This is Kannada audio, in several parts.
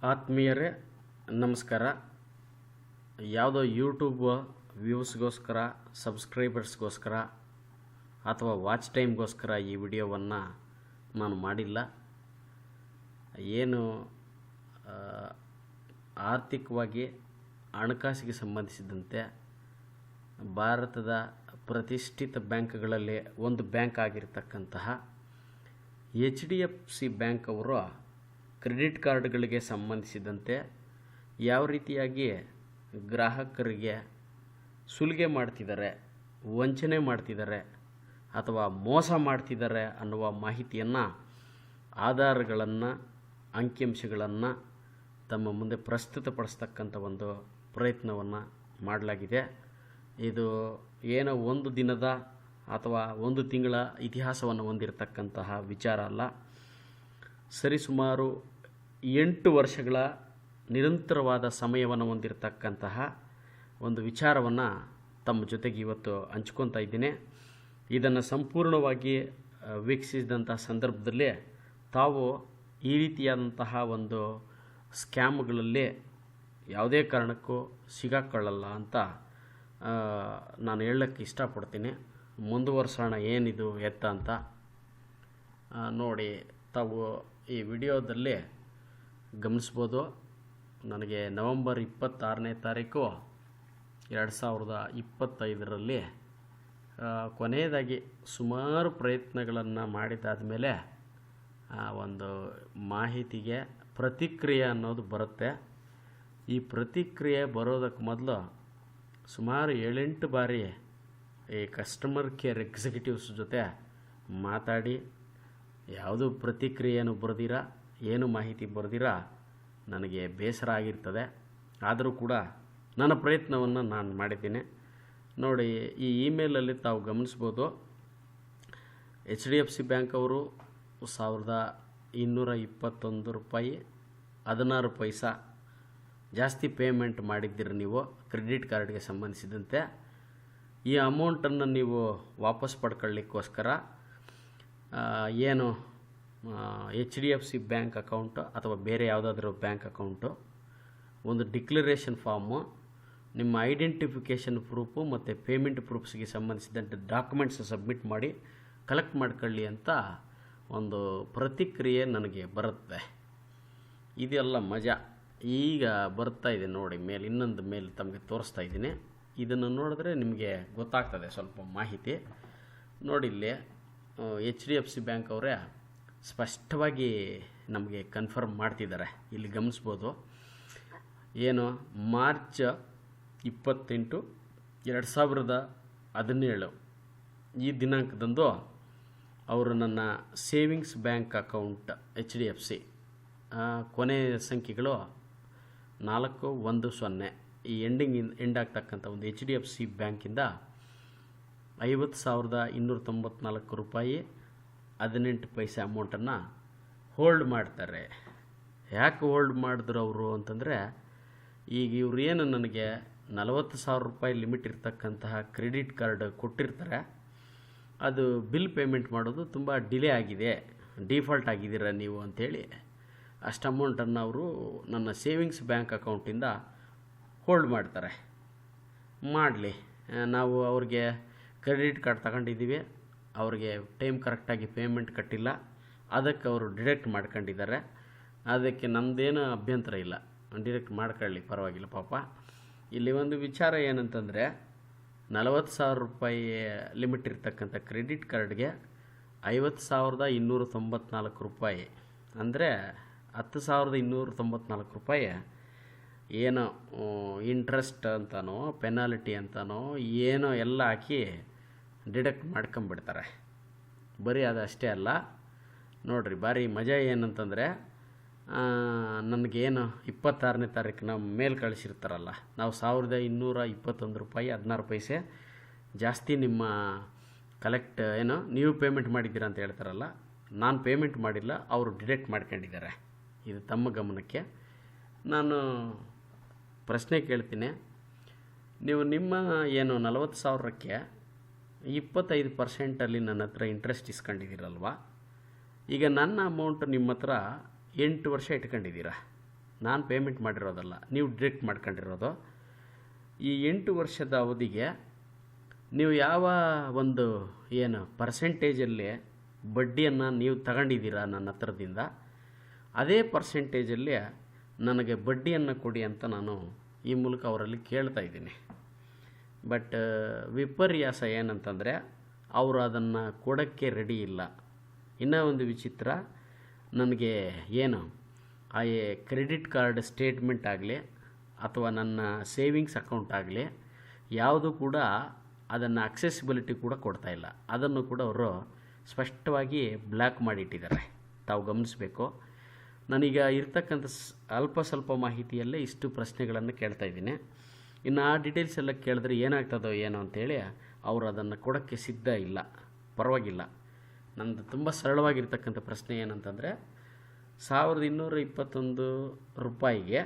ಆತ್ಮೀಯರೇ ನಮಸ್ಕಾರ. ಯಾವುದೋ ಯೂಟ್ಯೂಬ್ ವ್ಯೂಸ್ಗೋಸ್ಕರ, ಸಬ್ಸ್ಕ್ರೈಬರ್ಸ್ಗೋಸ್ಕರ ಅಥವಾ ವಾಚ್ ಟೈಮ್ಗೋಸ್ಕರ ಈ ವಿಡಿಯೋವನ್ನು ನಾನು ಮಾಡಿಲ್ಲ. ಏನು ಆರ್ಥಿಕವಾಗಿ ಹಣಕಾಸಿಗೆ ಸಂಬಂಧಿಸಿದಂತೆ ಭಾರತದ ಪ್ರತಿಷ್ಠಿತ ಬ್ಯಾಂಕ್ಗಳಲ್ಲಿ ಒಂದು ಬ್ಯಾಂಕ್ ಆಗಿರ್ತಕ್ಕಂತಹ HDFC ಬ್ಯಾಂಕ್ ಅವರು ಕ್ರೆಡಿಟ್ ಕಾರ್ಡ್ಗಳಿಗೆ ಸಂಬಂಧಿಸಿದಂತೆ ಯಾವ ರೀತಿಯಾಗಿ ಗ್ರಾಹಕರಿಗೆ ಸುಲಿಗೆ ಮಾಡ್ತಿದ್ದಾರೆ, ವಂಚನೆ ಮಾಡ್ತಿದ್ದಾರೆ ಅಥವಾ ಮೋಸ ಮಾಡ್ತಿದ್ದಾರೆ ಅನ್ನುವ ಮಾಹಿತಿಯನ್ನು, ಆಧಾರಗಳನ್ನು, ಅಂಕಿಅಂಶಗಳನ್ನು ತಮ್ಮ ಮುಂದೆ ಪ್ರಸ್ತುತಪಡಿಸ್ತಕ್ಕಂಥ ಒಂದು ಪ್ರಯತ್ನವನ್ನು ಮಾಡಲಾಗಿದೆ. ಇದು ಏನೋ ಒಂದು ದಿನದ ಅಥವಾ ಒಂದು ತಿಂಗಳ ಇತಿಹಾಸವನ್ನು ಹೊಂದಿರತಕ್ಕಂತಹ ವಿಚಾರ ಅಲ್ಲ. ಸರಿಸುಮಾರು 8 ವರ್ಷಗಳ ನಿರಂತರವಾದ ಸಮಯವನ್ನು ಹೊಂದಿರತಕ್ಕಂತಹ ಒಂದು ವಿಚಾರವನ್ನು ತಮ್ಮ ಜೊತೆಗೆ ಇವತ್ತು ಹಂಚ್ಕೊತಾ ಇದ್ದೀನಿ. ಇದನ್ನು ಸಂಪೂರ್ಣವಾಗಿ ವೀಕ್ಷಿಸಿದಂಥ ಸಂದರ್ಭದಲ್ಲಿ ತಾವು ಈ ರೀತಿಯಾದಂತಹ ಒಂದು ಸ್ಕ್ಯಾಮ್ಗಳಲ್ಲಿ ಯಾವುದೇ ಕಾರಣಕ್ಕೂ ಸಿಗಾಕೊಳ್ಳಲ್ಲ ಅಂತ ನಾನು ಹೇಳಕ್ಕೆ ಇಷ್ಟಪಡ್ತೀನಿ. ಮುಂದುವರ್ಸೋಣ ಏನಿದು ಎತ್ತ ಅಂತ ನೋಡಿ. ತಾವು ಈ ವಿಡಿಯೋದಲ್ಲಿ ಗಮನಿಸ್ಬೋದು. ನನಗೆ ನವೆಂಬರ್ 26ನೇ ತಾರೀಕು 2025ರಲ್ಲಿ ಕೊನೆಯದಾಗಿ ಸುಮಾರು ಪ್ರಯತ್ನಗಳನ್ನು ಮಾಡಿದಾದ ಮೇಲೆ ಒಂದು ಮಾಹಿತಿಗೆ ಪ್ರತಿಕ್ರಿಯೆ ಅನ್ನೋದು ಬರುತ್ತೆ. ಈ ಪ್ರತಿಕ್ರಿಯೆ ಬರೋದಕ್ಕೆ ಮೊದಲು ಸುಮಾರು 7-8 ಬಾರಿ ಈ ಕಸ್ಟಮರ್ ಕೇರ್ ಎಕ್ಸಿಕ್ಯೂಟಿವ್ಸ್ ಜೊತೆ ಮಾತಾಡಿ ಯಾವುದೂ ಪ್ರತಿಕ್ರಿಯೆಯನ್ನು ಬರೆದಿರ, ಏನು ಮಾಹಿತಿ ಬರೆದಿರ ನನಗೆ ಬೇಸರ ಆಗಿರ್ತದೆ. ಆದರೂ ಕೂಡ ನನ್ನ ಪ್ರಯತ್ನವನ್ನು ನಾನು ಮಾಡಿದ್ದೀನಿ. ನೋಡಿ, ಈ ಇಮೇಲಲ್ಲಿ ತಾವು ಗಮನಿಸ್ಬೋದು. HDFC ಬ್ಯಾಂಕ್ ಅವರು 1221 ರೂಪಾಯಿ 16 ಪೈಸಾ ಜಾಸ್ತಿ ಪೇಮೆಂಟ್ ಮಾಡಿದ್ದೀರಿ ನೀವು ಕ್ರೆಡಿಟ್ ಕಾರ್ಡ್ಗೆ ಸಂಬಂಧಿಸಿದಂತೆ. ಈ ಅಮೌಂಟನ್ನು ನೀವು ವಾಪಸ್ ಪಡ್ಕೊಳ್ಳಿಕ್ಕೋಸ್ಕರ ಏನು HDFC ಬ್ಯಾಂಕ್ ಅಕೌಂಟು ಅಥವಾ ಬೇರೆ ಯಾವುದಾದ್ರೂ ಬ್ಯಾಂಕ್ ಅಕೌಂಟು ಒಂದು ಡಿಕ್ಲರೇಷನ್ ಫಾರ್ಮು, ನಿಮ್ಮ ಐಡೆಂಟಿಫಿಕೇಷನ್ ಪ್ರೂಫು ಮತ್ತು ಪೇಮೆಂಟ್ ಪ್ರೂಫ್ಸ್ಗೆ ಸಂಬಂಧಿಸಿದಂತೆ ಡಾಕ್ಯುಮೆಂಟ್ಸ್ ಸಬ್ಮಿಟ್ ಮಾಡಿ ಕಲೆಕ್ಟ್ ಮಾಡ್ಕೊಳ್ಳಿ ಅಂತ ಒಂದು ಪ್ರತಿಕ್ರಿಯೆ ನನಗೆ ಬರುತ್ತೆ. ಇದೆಲ್ಲ ಮಜಾ ಈಗ ಬರ್ತಾ ಇದೆ ನೋಡಿ. ಇನ್ನೊಂದು ಮೇಲ್ ತಮಗೆ ತೋರಿಸ್ತಾ ಇದ್ದೀನಿ. ಇದನ್ನು ನೋಡಿದ್ರೆ ನಿಮಗೆ ಗೊತ್ತಾಗ್ತದೆ ಸ್ವಲ್ಪ ಮಾಹಿತಿ. ನೋಡಿ, ಇಲ್ಲಿ HDFC ಬ್ಯಾಂಕ್ ಅವರೇ ಸ್ಪಷ್ಟವಾಗಿ ನಮಗೆ ಕನ್ಫರ್ಮ್ ಮಾಡ್ತಿದ್ದಾರೆ. ಇಲ್ಲಿ ಗಮನಿಸ್ಬೋದು. ಏನು ಮಾರ್ಚ್ 28, 2017 ಈ ದಿನಾಂಕದಂದು ಅವರು ನನ್ನ ಸೇವಿಂಗ್ಸ್ ಬ್ಯಾಂಕ್ ಅಕೌಂಟ್ HDFC ಕೊನೆಯ ಸಂಖ್ಯೆಗಳು 410 ಈ ಎಂಡ್ ಆಗ್ತಕ್ಕಂಥ ಒಂದು HDFC ಬ್ಯಾಂಕಿಂದ 50,294 ರೂಪಾಯಿ 18 ಪೈಸೆ ಅಮೌಂಟನ್ನು ಹೋಲ್ಡ್ ಮಾಡ್ತಾರೆ. ಯಾಕೆ ಹೋಲ್ಡ್ ಮಾಡಿದ್ರು ಅವರು ಅಂತಂದರೆ, ಈಗ ಇವ್ರು ಏನು ನನಗೆ 40,000 ರೂಪಾಯಿ ಲಿಮಿಟ್ ಇರ್ತಕ್ಕಂತಹ ಕ್ರೆಡಿಟ್ ಕಾರ್ಡ್ ಕೊಟ್ಟಿರ್ತಾರೆ, ಅದು ಬಿಲ್ ಪೇಮೆಂಟ್ ಮಾಡೋದು ತುಂಬ ಡಿಲೇ ಆಗಿದೆ, ಡಿಫಾಲ್ಟ್ ಆಗಿದ್ದೀರ ನೀವು ಅಂಥೇಳಿ ಅಷ್ಟು ಅಮೌಂಟನ್ನು ಅವರು ನನ್ನ ಸೇವಿಂಗ್ಸ್ ಬ್ಯಾಂಕ್ ಅಕೌಂಟಿಂದ ಹೋಲ್ಡ್ ಮಾಡ್ತಾರೆ. ಮಾಡಲಿ, ನಾವು ಅವ್ರಿಗೆ ಕ್ರೆಡಿಟ್ ಕಾರ್ಡ್ ತಗೊಂಡಿದ್ದೀವಿ, ಅವ್ರಿಗೆ ಟೈಮ್ ಕರೆಕ್ಟಾಗಿ ಪೇಮೆಂಟ್ ಕಟ್ಟಿಲ್ಲ, ಅದಕ್ಕೆ ಅವರು ಡಿಡಕ್ಟ್ ಮಾಡ್ಕೊಂಡಿದ್ದಾರೆ. ಅದಕ್ಕೆ ನಮ್ಮದೇನು ಅಭ್ಯಂತರ ಇಲ್ಲ, ಡಿಡಕ್ಟ್ ಮಾಡ್ಕೊಳ್ಳಿ, ಪರವಾಗಿಲ್ಲ ಪಾಪ. ಇಲ್ಲಿ ಒಂದು ವಿಚಾರ ಏನಂತಂದರೆ, 40,000 ರೂಪಾಯಿ ಲಿಮಿಟ್ ಇರ್ತಕ್ಕಂಥ ಕ್ರೆಡಿಟ್ ಕಾರ್ಡ್ಗೆ 50,294 ರೂಪಾಯಿ ಅಂದರೆ 10,294 ರೂಪಾಯಿ ಏನೋ ಇಂಟ್ರೆಸ್ಟ್ ಅಂತನೋ ಪೆನಾಲ್ಟಿ ಅಂತನೋ ಏನೋ ಎಲ್ಲ ಹಾಕಿ ಡಿಡಕ್ಟ್ ಮಾಡ್ಕೊಂಬಿಡ್ತಾರೆ. ಬರೀ ಅದು ಅಷ್ಟೇ ಅಲ್ಲ ನೋಡಿರಿ, ಭಾರಿ ಮಜಾ ಏನಂತಂದರೆ, ನನಗೇನು 26ನೇ ತಾರೀಕು ನಾವು ಮೇಲ್ ಕಳಿಸಿರ್ತಾರಲ್ಲ, ನಾವು 1,221 ರೂಪಾಯಿ 16 ಪೈಸೆ ಜಾಸ್ತಿ ನಿಮ್ಮ ಕಲೆಕ್ಟ್ ನೀವು ಪೇಮೆಂಟ್ ಮಾಡಿದ್ದೀರಾ ಅಂತ ಹೇಳ್ತಾರಲ್ಲ, ನಾನು ಪೇಮೆಂಟ್ ಮಾಡಿಲ್ಲ, ಅವರು ಡಿಡಕ್ಟ್ ಮಾಡ್ಕೊಂಡಿದ್ದಾರೆ. ಇದು ತಮ್ಮ ಗಮನಕ್ಕೆ. ನಾನು ಪ್ರಶ್ನೆ ಕೇಳ್ತೀನಿ, ನೀವು ನಿಮ್ಮ ಏನು 40,000ಕ್ಕೆ 25% ನನ್ನ ಹತ್ರ ಇಂಟ್ರೆಸ್ಟ್ ಇಸ್ಕೊಂಡಿದ್ದೀರಲ್ವ, ಈಗ ನನ್ನ ಅಮೌಂಟ್ ನಿಮ್ಮ ಹತ್ರ 8 ವರ್ಷ ಇಟ್ಕೊಂಡಿದ್ದೀರಾ. ನಾನು ಪೇಮೆಂಟ್ ಮಾಡಿರೋದಲ್ಲ, ನೀವು ಡಿಡಕ್ಟ್ ಮಾಡ್ಕೊಂಡಿರೋದು. ಈ 8 ವರ್ಷದ ಅವಧಿಗೆ ನೀವು ಯಾವ ಒಂದು ಏನು ಪರ್ಸೆಂಟೇಜಲ್ಲಿ ಬಡ್ಡಿಯನ್ನು ನೀವು ತಗೊಂಡಿದ್ದೀರಾ ನನ್ನ ಹತ್ರದಿಂದ, ಅದೇ ಪರ್ಸೆಂಟೇಜಲ್ಲಿ ನನಗೆ ಬಡ್ಡಿಯನ್ನು ಕೊಡಿ ಅಂತ ನಾನು ಈ ಮೂಲಕ ಅವರಲ್ಲಿ ಕೇಳ್ತಾ ಇದ್ದೀನಿ. ಬಟ್ ವಿಪರ್ಯಾಸ ಏನಂತಂದರೆ ಅವರು ಅದನ್ನು ಕೊಡೋಕ್ಕೆ ರೆಡಿ ಇಲ್ಲ. ಇನ್ನೂ ಒಂದು ವಿಚಿತ್ರ, ನನಗೆ ಏನು ಆ ಕ್ರೆಡಿಟ್ ಕಾರ್ಡ್ ಸ್ಟೇಟ್ಮೆಂಟ್ ಆಗಲಿ ಅಥವಾ ನನ್ನ ಸೇವಿಂಗ್ಸ್ ಅಕೌಂಟ್ ಆಗಲಿ ಯಾವುದು ಕೂಡ ಅದನ್ನು ಅಕ್ಸೆಸಿಬಿಲಿಟಿ ಕೂಡ ಕೊಡ್ತಾಯಿಲ್ಲ. ಅದನ್ನು ಕೂಡ ಅವರು ಸ್ಪಷ್ಟವಾಗಿ ಬ್ಲಾಕ್ ಮಾಡಿಟ್ಟಿದ್ದಾರೆ. ತಾವು ಗಮನಿಸಬೇಕು. ನಾನೀಗ ಇರ್ತಕ್ಕಂಥ ಅಲ್ಪ ಸ್ವಲ್ಪ ಮಾಹಿತಿಯಲ್ಲೇ ಇಷ್ಟು ಪ್ರಶ್ನೆಗಳನ್ನು ಕೇಳ್ತಾ ಇದ್ದೀನಿ. ಇನ್ನು ಆ ಡೀಟೇಲ್ಸ್ ಎಲ್ಲ ಕೇಳಿದ್ರೆ ಏನಾಗ್ತದೋ ಏನೋ ಅಂಥೇಳಿ ಅವರು ಅದನ್ನು ಕೊಡೋಕ್ಕೆ ಸಿದ್ಧ ಇಲ್ಲ. ಪರವಾಗಿಲ್ಲ, ನಮ್ಮದು ತುಂಬ ಸರಳವಾಗಿರ್ತಕ್ಕಂಥ ಪ್ರಶ್ನೆ ಏನಂತಂದರೆ, 1221 ರೂಪಾಯಿಗೆ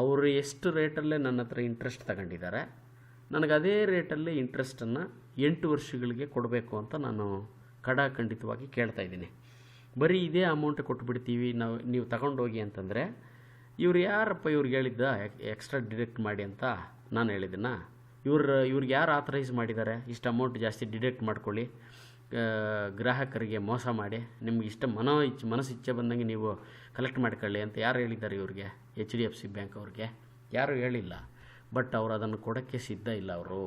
ಅವರು ಎಷ್ಟು ರೇಟಲ್ಲೇ ನನ್ನ ಹತ್ರ ಇಂಟ್ರೆಸ್ಟ್ ತಗೊಂಡಿದ್ದಾರೆ, ನನಗೆ ಅದೇ ರೇಟಲ್ಲಿ ಇಂಟ್ರೆಸ್ಟನ್ನು 8 ವರ್ಷಗಳಿಗೆ ಕೊಡಬೇಕು ಅಂತ ನಾನು ಖಡಾಖಂಡಿತವಾಗಿ ಕೇಳ್ತಾ ಇದ್ದೀನಿ. ಬರೀ ಇದೇ ಅಮೌಂಟ್ ಕೊಟ್ಬಿಡ್ತೀವಿ ನೀವು ತಗೊಂಡೋಗಿ ಅಂತಂದರೆ, ಇವ್ರು ಯಾರಪ್ಪ ಇವ್ರಿಗೆ ಹೇಳಿದ್ದ ಎಕ್ಸ್ಟ್ರಾ ಡಿಡಕ್ಟ್ ಮಾಡಿ ಅಂತ ನಾನು ಹೇಳಿದ್ದೆನಾ? ಇವ್ರಿಗೆ ಯಾರು ಆಥರೈಸ್ ಮಾಡಿದ್ದಾರೆ ಇಷ್ಟು ಅಮೌಂಟ್ ಜಾಸ್ತಿ ಡಿಡಕ್ಟ್ ಮಾಡ್ಕೊಳ್ಳಿ, ಗ್ರಾಹಕರಿಗೆ ಮೋಸ ಮಾಡಿ ನಿಮ್ಗೆ ಮನಸ್ಸು ಇಚ್ಛೆ ಬಂದಂಗೆ ನೀವು ಕಲೆಕ್ಟ್ ಮಾಡ್ಕೊಳ್ಳಿ ಅಂತ ಯಾರು ಹೇಳಿದ್ದಾರೆ ಇವ್ರಿಗೆ? HDFC ಬ್ಯಾಂಕ್ ಅವ್ರಿಗೆ ಯಾರೂ ಹೇಳಿಲ್ಲ. ಬಟ್ ಅವರು ಅದನ್ನು ಕೊಡೋಕ್ಕೆ ಸಿದ್ಧ ಇಲ್ಲ. ಅವರು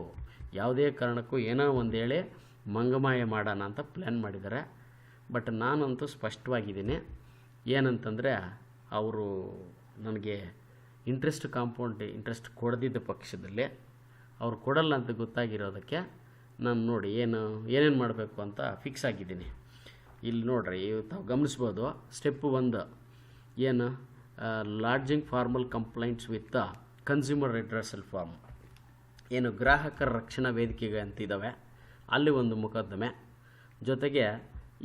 ಯಾವುದೇ ಕಾರಣಕ್ಕೂ ಏನೋ ಒಂದು ಹೇಳಿ ಮಂಗಮಾಯ ಮಾಡೋಣ ಅಂತ ಪ್ಲ್ಯಾನ್ ಮಾಡಿದ್ದಾರೆ. ಬಟ್ ನಾನಂತೂ ಸ್ಪಷ್ಟವಾಗಿದ್ದೀನಿ. ಏನಂತಂದರೆ, ಅವರು ನನಗೆ ಕಾಂಪೌಂಡ್ ಇಂಟ್ರೆಸ್ಟ್ ಕೊಡದಿದ್ದ ಪಕ್ಷದಲ್ಲಿ ಅವ್ರು ಕೊಡಲ್ಲ ಅಂತ ಗೊತ್ತಾಗಿರೋದಕ್ಕೆ ನಾನು ನೋಡಿ ಏನೇನು ಮಾಡಬೇಕು ಅಂತ ಫಿಕ್ಸ್ ಆಗಿದ್ದೀನಿ. ಇಲ್ಲಿ ನೋಡ್ರಿ, ತಾವು ಗಮನಿಸ್ಬೋದು. ಸ್ಟೆಪ್ 1 ಏನು lodging formal complaints with consumer redressal form, ಏನು ಗ್ರಾಹಕರ ರಕ್ಷಣಾ ವೇದಿಕೆಗೆ ಅಂತಿದ್ದಾವೆ, ಅಲ್ಲಿ ಒಂದು ಮೊಕದ್ದಮೆ. ಜೊತೆಗೆ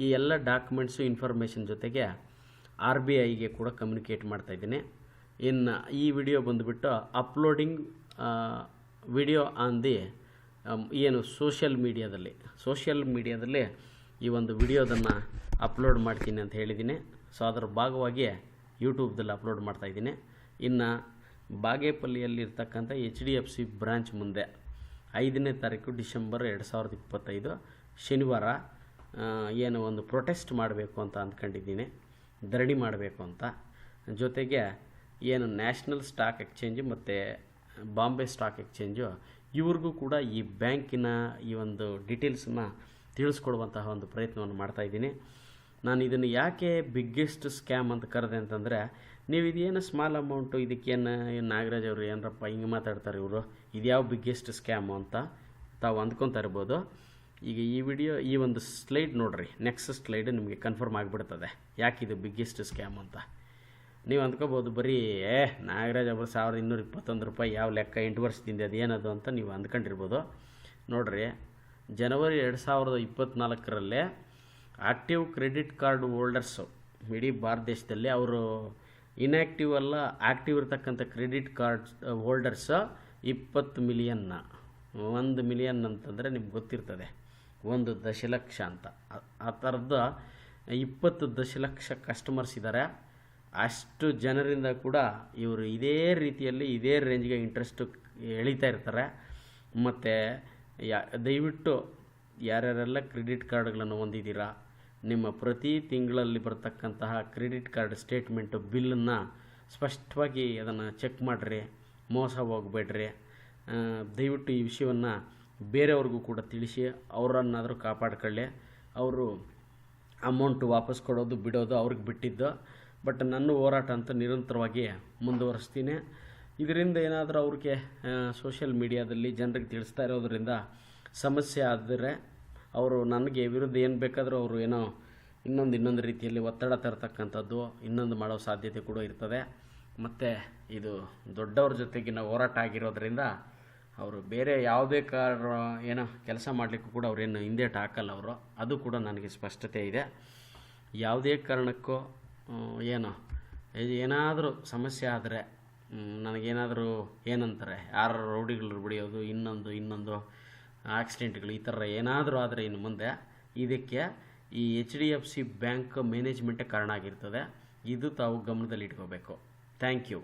ಈ ಎಲ್ಲ ಡಾಕ್ಯುಮೆಂಟ್ಸು ಇನ್ಫಾರ್ಮೇಷನ್ ಜೊತೆಗೆ RBIಗೆ ಕೂಡ ಕಮ್ಯುನಿಕೇಟ್ ಮಾಡ್ತಾಯಿದ್ದೀನಿ. ಇನ್ನು ಈ ವಿಡಿಯೋ ಬಂದುಬಿಟ್ಟು ಅಪ್ಲೋಡಿಂಗ್ ವಿಡಿಯೋ ಆನ್ ದಿ ಏನು ಸೋಷಿಯಲ್ ಮೀಡಿಯಾದಲ್ಲಿ ಈ ಒಂದು ವಿಡಿಯೋದನ್ನು ಅಪ್ಲೋಡ್ ಮಾಡ್ತೀನಿ ಅಂತ ಹೇಳಿದ್ದೀನಿ. ಸೊ ಅದರ ಭಾಗವಾಗಿ ಯೂಟ್ಯೂಬ್ದಲ್ಲಿ ಅಪ್ಲೋಡ್ ಮಾಡ್ತಾಯಿದ್ದೀನಿ. ಇನ್ನು ಬಾಗೇಪಲ್ಲಿಯಲ್ಲಿರ್ತಕ್ಕಂಥ HDFC ಬ್ರಾಂಚ್ ಮುಂದೆ 5ನೇ ತಾರೀಕು ಡಿಸೆಂಬರ್ 2025 ಶನಿವಾರ ಏನು ಒಂದು ಪ್ರೊಟೆಸ್ಟ್ ಮಾಡಬೇಕು ಅಂತ ಅಂದ್ಕೊಂಡಿದ್ದೀನಿ, ಧರಣಿ ಮಾಡಬೇಕು ಅಂತ. ಜೊತೆಗೆ ಏನು ನ್ಯಾಷನಲ್ ಸ್ಟಾಕ್ ಎಕ್ಸ್ಚೇಂಜು ಮತ್ತು ಬಾಂಬೆ ಸ್ಟಾಕ್ ಎಕ್ಸ್ಚೇಂಜು ಇವ್ರಿಗೂ ಕೂಡ ಈ ಬ್ಯಾಂಕಿನ ಈ ಒಂದು ಡೀಟೇಲ್ಸನ್ನು ತಿಳಿಸ್ಕೊಡುವಂತಹ ಒಂದು ಪ್ರಯತ್ನವನ್ನು ಮಾಡ್ತಾಯಿದ್ದೀನಿ. ನಾನು ಇದನ್ನು ಯಾಕೆ ಬಿಗ್ಗೆಸ್ಟ್ ಸ್ಕ್ಯಾಮ್ ಅಂತ ಕರೆದೆ ಅಂತಂದರೆ, ನೀವು ಇದೇನು ಸ್ಮಾಲ್ ಅಮೌಂಟು, ಇದಕ್ಕೇನು ನಾಗರಾಜ್ ಅವರು ಏನರಪ್ಪ ಹಿಂಗೆ ಮಾತಾಡ್ತಾರೆ ಇವರು, ಇದ್ಯಾವ ಬಿಗ್ಗೆಸ್ಟ್ ಸ್ಕ್ಯಾಮು ಅಂತ ತಾವು ಅಂದ್ಕೊತಾ ಇರ್ಬೋದು. ಈಗ ಈ ಒಂದು ಸ್ಲೈಡ್ ನೋಡ್ರಿ, ನೆಕ್ಸ್ಟ್ ಸ್ಲೈಡ್ ನಿಮಗೆ ಕನ್ಫರ್ಮ್ ಆಗಿಬಿಡ್ತದೆ ಯಾಕಿದು ಬಿಗ್ಗೆಸ್ಟ್ ಸ್ಕ್ಯಾಮ್ ಅಂತ. ನೀವು ಅಂದ್ಕೋಬೋದು ಬರೀ ನಾಗರಾಜ್ ಅವರು 1221 ರೂಪಾಯಿ ಯಾವ ಲೆಕ್ಕ 8 ವರ್ಷದಿಂದ ಅದೇನದು ಅಂತ ನೀವು ಅಂದ್ಕೊಂಡಿರ್ಬೋದು. ನೋಡ್ರಿ, ಜನವರಿ 2024 ಆಕ್ಟಿವ್ ಕ್ರೆಡಿಟ್ ಕಾರ್ಡ್ ಹೋಲ್ಡರ್ಸು ಇಡೀ ಭಾರತ ದೇಶದಲ್ಲಿ, ಅವರು ಇನ್ಯಾಕ್ಟಿವ್ ಅಲ್ಲ ಆ್ಯಕ್ಟಿವ್ ಇರ್ತಕ್ಕಂಥ ಕ್ರೆಡಿಟ್ ಕಾರ್ಡ್ ಹೋಲ್ಡರ್ಸು 20 ಮಿಲಿಯನ್ನ. 1 ಮಿಲಿಯನ್ ಅಂತಂದರೆ ನಿಮ್ಗೆ ಗೊತ್ತಿರ್ತದೆ 1 ದಶಲಕ್ಷ ಅಂತ. ಆ ಥರದ್ದು 20 ದಶಲಕ್ಷ ಕಸ್ಟಮರ್ಸ್ ಇದ್ದಾರೆ. ಅಷ್ಟು ಜನರಿಂದ ಕೂಡ ಇವರು ಇದೇ ರೀತಿಯಲ್ಲಿ ಇದೇ ರೇಂಜ್ಗೆ ಇಂಟ್ರೆಸ್ಟು ಎಳಿತಾ ಇರ್ತಾರೆ. ಮತ್ತು ದಯವಿಟ್ಟು ಯಾರ್ಯಾರೆಲ್ಲ ಕ್ರೆಡಿಟ್ ಕಾರ್ಡ್ಗಳನ್ನು ಹೊಂದಿದ್ದೀರಾ, ನಿಮ್ಮ ಪ್ರತಿ ತಿಂಗಳಲ್ಲಿ ಬರ್ತಕ್ಕಂತಹ ಕ್ರೆಡಿಟ್ ಕಾರ್ಡ್ ಸ್ಟೇಟ್ಮೆಂಟು ಬಿಲ್ಲನ್ನು ಸ್ಪಷ್ಟವಾಗಿ ಅದನ್ನು ಚೆಕ್ ಮಾಡಿರಿ, ಮೋಸ ಹೋಗಬೇಡ್ರಿ. ದಯವಿಟ್ಟು ಈ ವಿಷಯವನ್ನು ಬೇರೆಯವ್ರಿಗೂ ಕೂಡ ತಿಳಿಸಿ ಅವರನ್ನಾದರೂ ಕಾಪಾಡ್ಕೊಳ್ಳಿ. ಅವರು ಅಮೌಂಟು ವಾಪಸ್ ಕೊಡೋದು ಬಿಡೋದು ಅವ್ರಿಗೆ ಬಿಟ್ಟಿದ್ದು. ಬಟ್ ನನ್ನ ಹೋರಾಟ ಅಂತ ನಿರಂತರವಾಗಿ ಮುಂದುವರಿಸ್ತೀನಿ. ಇದರಿಂದ ಏನಾದರೂ ಅವ್ರಿಗೆ ಸೋಷಿಯಲ್ ಮೀಡಿಯಾದಲ್ಲಿ ಜನರಿಗೆ ತಿಳಿಸ್ತಾ ಇರೋದರಿಂದ ಸಮಸ್ಯೆ ಆದರೆ ಅವರು ನನಗೆ ವಿರುದ್ಧ ಏನು ಬೇಕಾದರೂ ಅವರು ಏನೋ ಇನ್ನೊಂದು ರೀತಿಯಲ್ಲಿ ಒತ್ತಡ ತರತಕ್ಕಂಥದ್ದು ಇನ್ನೊಂದು ಮಾಡೋ ಸಾಧ್ಯತೆ ಕೂಡ ಇರ್ತದೆ. ಮತ್ತು ಇದು ದೊಡ್ಡವ್ರ ಜೊತೆಗಿನ ಹೋರಾಟ ಆಗಿರೋದ್ರಿಂದ ಅವರು ಬೇರೆ ಯಾವುದೇ ಏನೋ ಕೆಲಸ ಮಾಡಲಿಕ್ಕೂ ಕೂಡ ಅವರೇನು ಹಿಂದೇಟು ಹಾಕಲ್ಲ ಅವರು. ಅದು ಕೂಡ ನನಗೆ ಸ್ಪಷ್ಟತೆ ಇದೆ. ಯಾವುದೇ ಕಾರಣಕ್ಕೂ ಏನಾದರೂ ಸಮಸ್ಯೆ ಆದರೆ ನನಗೇನಾದರೂ ಏನಂತಾರೆ, ಯಾರು ರೌಡಿಗಳು ಬಿಡಿಯೋದು, ಇನ್ನೊಂದು ಆಕ್ಸಿಡೆಂಟ್ಗಳು, ಈ ಥರ ಏನಾದರೂ ಆದರೆ ಇನ್ನು ಮುಂದೆ ಇದಕ್ಕೆ ಈ HDFC ಬ್ಯಾಂಕ್ ಮ್ಯಾನೇಜ್ಮೆಂಟೇ ಕಾರಣ ಆಗಿರ್ತದೆ. ಇದು ತಾವು ಗಮನದಲ್ಲಿ ಇಟ್ಕೋಬೇಕು. Thank you.